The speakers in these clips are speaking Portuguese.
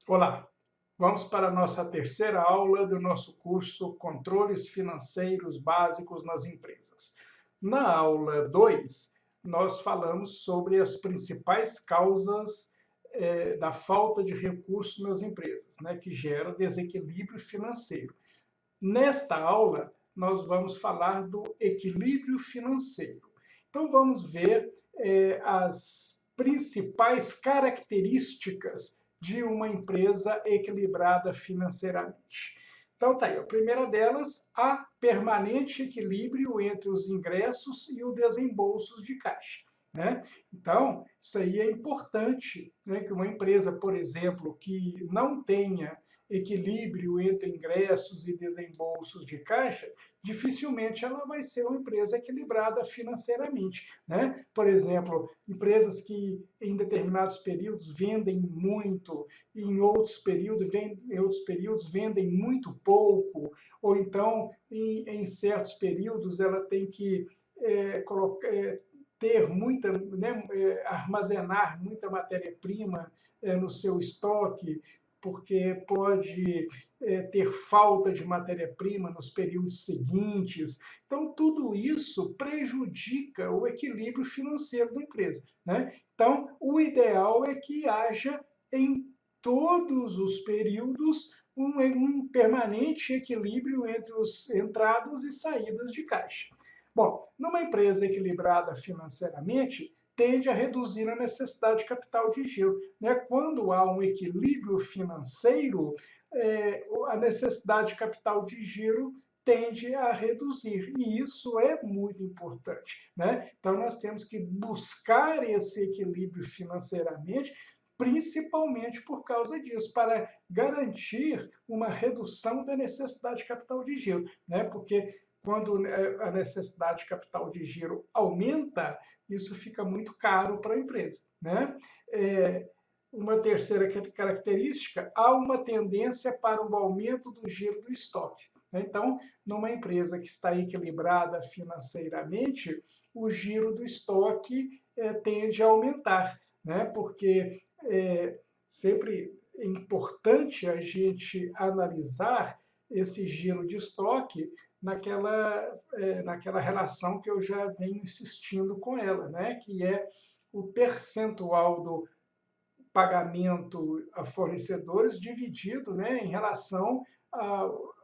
Olá, vamos para a nossa terceira aula do nosso curso Controles Financeiros Básicos nas Empresas. Na aula 2, nós falamos sobre as principais causas da falta de recursos nas empresas, né, que gera desequilíbrio financeiro. Nesta aula, nós vamos falar do equilíbrio financeiro. Então, vamos ver as principais características de uma empresa equilibrada financeiramente. Então, tá aí. A primeira delas, há permanente equilíbrio entre os ingressos e os desembolsos de caixa. Né? Então, isso aí é importante, né? Que uma empresa, por exemplo, que não tenha equilíbrio entre ingressos e desembolsos de caixa, dificilmente ela vai ser uma empresa equilibrada financeiramente. Né? Por exemplo, empresas que em determinados períodos vendem muito, e em outros períodos vendem muito pouco, ou então em certos períodos ela tem que ter muita, né, armazenar muita matéria-prima no seu estoque, porque pode ter falta de matéria-prima nos períodos seguintes. Então, tudo isso prejudica o equilíbrio financeiro da empresa. Né? Então, o ideal é que haja em todos os períodos um permanente equilíbrio entre as entradas e saídas de caixa. Bom, numa empresa equilibrada financeiramente, tende a reduzir a necessidade de capital de giro. Né? Quando há um equilíbrio financeiro, a necessidade de capital de giro tende a reduzir, e isso é muito importante. Né? Então, nós temos que buscar esse equilíbrio financeiramente, principalmente por causa disso, para garantir uma redução da necessidade de capital de giro. Né? Porque quando a necessidade de capital de giro aumenta, isso fica muito caro para a empresa. Né? Uma terceira característica, há uma tendência para o aumento do giro do estoque. Então, numa empresa que está equilibrada financeiramente, o giro do estoque tende a aumentar, né? Porque sempre é importante a gente analisar esse giro de estoque naquela relação que eu já venho insistindo com ela, né? Que é o percentual do pagamento a fornecedores dividido, né, em relação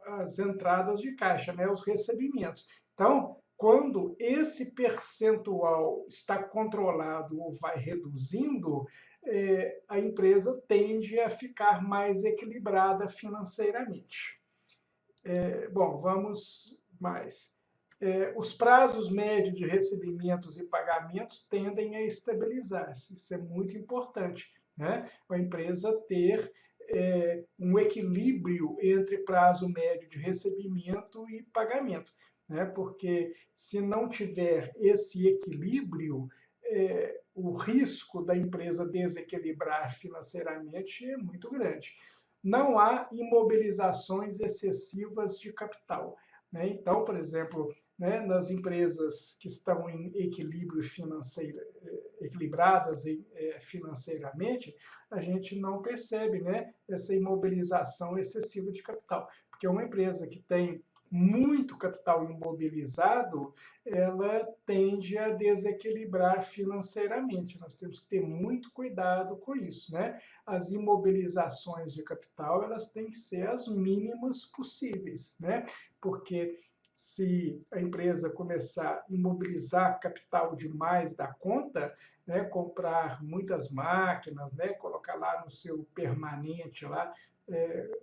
às entradas de caixa, né, os recebimentos. Então, quando esse percentual está controlado ou vai reduzindo, a empresa tende a ficar mais equilibrada financeiramente. Bom, vamos mais. Os prazos médios de recebimentos e pagamentos tendem a estabilizar-se. Isso é muito importante. Né? A empresa ter um equilíbrio entre prazo médio de recebimento e pagamento. Né? Porque se não tiver esse equilíbrio, o risco da empresa desequilibrar financeiramente é muito grande. Não há imobilizações excessivas de capital. Né? Então, por exemplo, né, nas empresas que estão em equilíbrio financeiro, equilibradas financeiramente, a gente não percebe, né, essa imobilização excessiva de capital. Porque uma empresa que tem muito capital imobilizado, ela tende a desequilibrar financeiramente. Nós temos que ter muito cuidado com isso, né? As imobilizações de capital, elas têm que ser as mínimas possíveis, né? Porque se a empresa começar a imobilizar capital demais da conta, né, comprar muitas máquinas, né, colocar lá no seu permanente lá,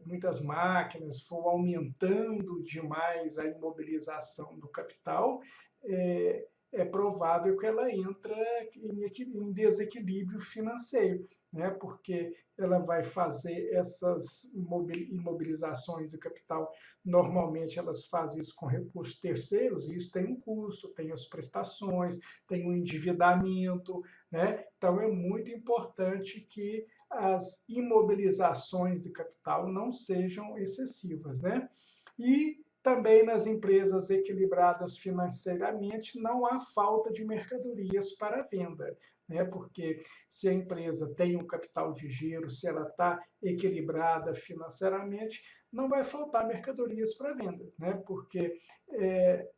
muitas máquinas, for aumentando demais a imobilização do capital, é provável que ela entre em desequilíbrio financeiro, né? Porque ela vai fazer essas imobilizações de capital. Normalmente elas fazem isso com recursos terceiros, e isso tem um custo, tem as prestações, tem o endividamento, né? Então é muito importante que as imobilizações de capital não sejam excessivas, né? E Também nas empresas equilibradas financeiramente, não há falta de mercadorias para venda, né? Porque se a empresa tem um capital de giro, se ela está equilibrada financeiramente, não vai faltar mercadorias para vendas, né? Porque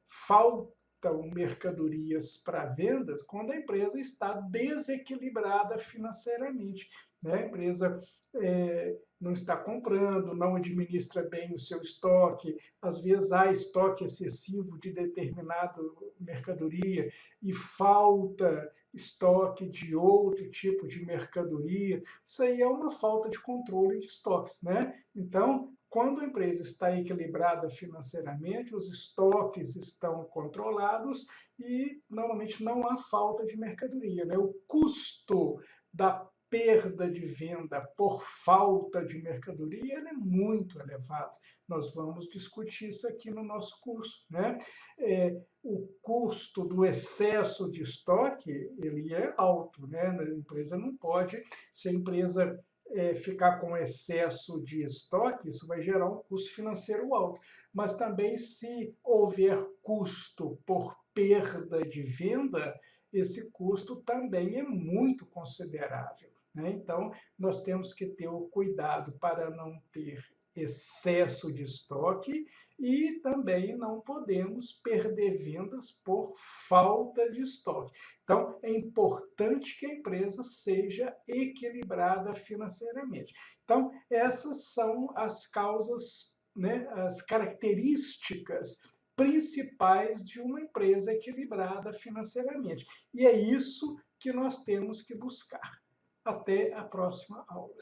faltam mercadorias para vendas quando a empresa está desequilibrada financeiramente, né? A empresa não está comprando, não administra bem o seu estoque, às vezes há estoque excessivo de determinada mercadoria e falta estoque de outro tipo de mercadoria. Isso aí é uma falta de controle de estoques, né? Então, quando a empresa está equilibrada financeiramente, os estoques estão controlados e normalmente não há falta de mercadoria, né? O custo da perda de venda por falta de mercadoria ele é muito elevado. Nós vamos discutir isso aqui no nosso curso, né? O custo do excesso de estoque ele é alto, né? A empresa não pode, se a empresa ficar com excesso de estoque, isso vai gerar um custo financeiro alto. Mas também, se houver custo por perda de venda, esse custo também é muito considerável, né? Então, nós temos que ter o cuidado para não ter excesso de estoque e também não podemos perder vendas por falta de estoque. Então, é importante que a empresa seja equilibrada financeiramente. Então, essas são as causas, né, as características principais de uma empresa equilibrada financeiramente. E é isso que nós temos que buscar. Até a próxima aula.